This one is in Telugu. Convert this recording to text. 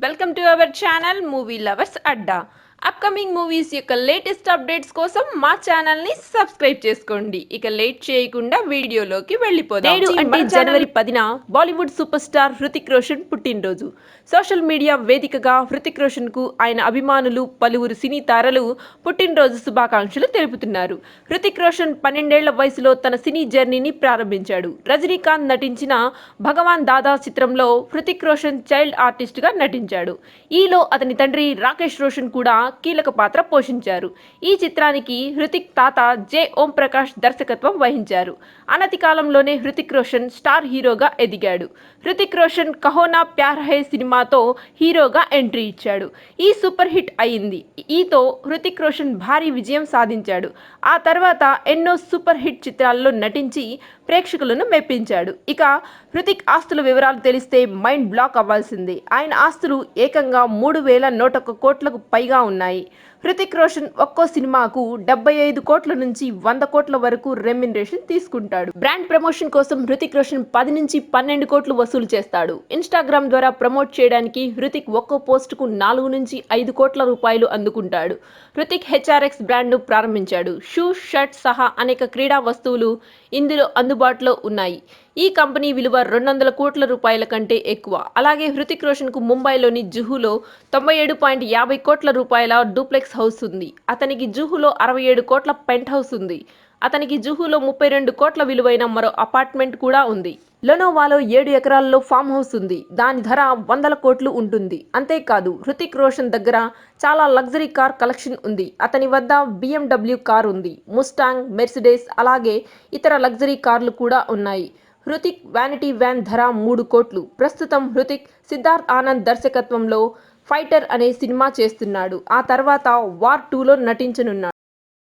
Welcome to our channel movie lovers Adda. Upcoming movies యొక్క లేటెస్ట్ అప్డేట్స్ కోసం మా ఛానల్ ని సబ్స్క్రైబ్ చేసుకోండి. ఇక లేట్ చేయకుండా వీడియోలోకి వెళ్ళిపోదాం. నేడు అంటే జనవరి 10న బాలీవుడ్ సూపర్ స్టార్ హృతిక్ రోషన్ పుట్టినరోజు. సోషల్ మీడియా వేదికగా హృతిక్ రోషన్ కు ఆయన అభిమానులు పలువురు సినీ తారలు పుట్టినరోజు శుభాకాంక్షలు తెలుపుతున్నారు. హృతిక్ రోషన్ 12 ఏళ్ల వయసులో తన సినీ జర్నీని ప్రారంభించాడు. రజనీకాంత్ నటించిన భగవాన్ దాదా చిత్రంలో హృతిక్ రోషన్ చైల్డ్ ఆర్టిస్ట్ గా నటించాడు. ఈలో అతని తండ్రి రాకేష్ రోషన్ కూడా కీలక పాత్ర పోషించారు. ఈ చిత్రానికి హృతిక్ తాత జె ఓం ప్రకాష్ దర్శకత్వం వహించారు. అనతి కాలంలోనే హృతిక్ రోషన్ స్టార్ హీరోగా ఎదిగాడు. హృతిక్ రోషన్ కహో నా ప్యార్ హై సినిమాతో హీరోగా ఎంట్రీ ఇచ్చాడు. ఈ సూపర్ హిట్ అయింది. ఈతో హృతిక్ రోషన్ భారీ విజయం సాధించాడు. ఆ తర్వాత ఎన్నో సూపర్ హిట్ చిత్రాల్లో నటించి ప్రేక్షకులను మెప్పించాడు. ఇక హృతిక్ ఆస్తుల వివరాలు తెలిస్తే మైండ్ బ్లాక్ అవ్వాల్సిందే. ఆయన ఆస్తులు ఏకంగా 3,101 కోట్లకు పైగా ఉన్నాయి. హృతిక్ రోషన్ ఒక్కో సినిమాకు 75 కోట్ల నుంచి 100 కోట్ల వరకు రెమ్యునరేషన్ తీసుకుంటాడు. బ్రాండ్ ప్రమోషన్ కోసం హృతిక్ రోషన్ 10 నుంచి 12 కోట్లు వసూలు చేస్తాడు. ఇన్స్టాగ్రామ్ ద్వారా ప్రమోట్ చేయడానికి హృతిక్ ఒక్కో పోస్టుకు 4 నుంచి 5 కోట్ల రూపాయలు అందుకుంటాడు. హృతిక్ హెచ్ఆర్ఎక్స్ బ్రాండ్ను ప్రారంభించాడు. షూ, షర్ట్ సహా అనేక క్రీడా వస్తువులు ఇందులో అందుబాటులో ఉన్నాయి. ఈ కంపెనీ విలువ 200 కోట్ల రూపాయల కంటే ఎక్కువ. అలాగే హృతిక్ రోషన్ కు ముంబైలోని జుహులో 97.50 కోట్ల రూపాయల డూప్లెక్స్ హౌస్ ఉంది. అతనికి జుహులో 67 కోట్ల పెంట్ హౌస్ ఉంది. అతనికి జుహులో 32 కోట్ల విలువైన మరో అపార్ట్మెంట్ కూడా ఉంది. లెనోవాలో 7 ఎకరాల్లో ఫామ్ హౌస్ ఉంది. దాని ధర 100 కోట్లు ఉంటుంది. అంతేకాదు హృతిక్ రోషన్ దగ్గర చాలా లగ్జరీ కార్ కలెక్షన్ ఉంది. అతని వద్ద BMW కార్ ఉంది. ముస్టాంగ్, మెర్సిడెస్ అలాగే ఇతర లగ్జరీ కార్లు కూడా ఉన్నాయి. హృతిక్ వ్యానిటీ వ్యాన్ ధర 3 కోట్లు. ప్రస్తుతం హృతిక్ సిద్ధార్థ్ ఆనంద్ దర్శకత్వంలో ఫైటర్ అనే సినిమా చేస్తున్నాడు. ఆ తర్వాత వార్ 2లో నటించనున్నాడు.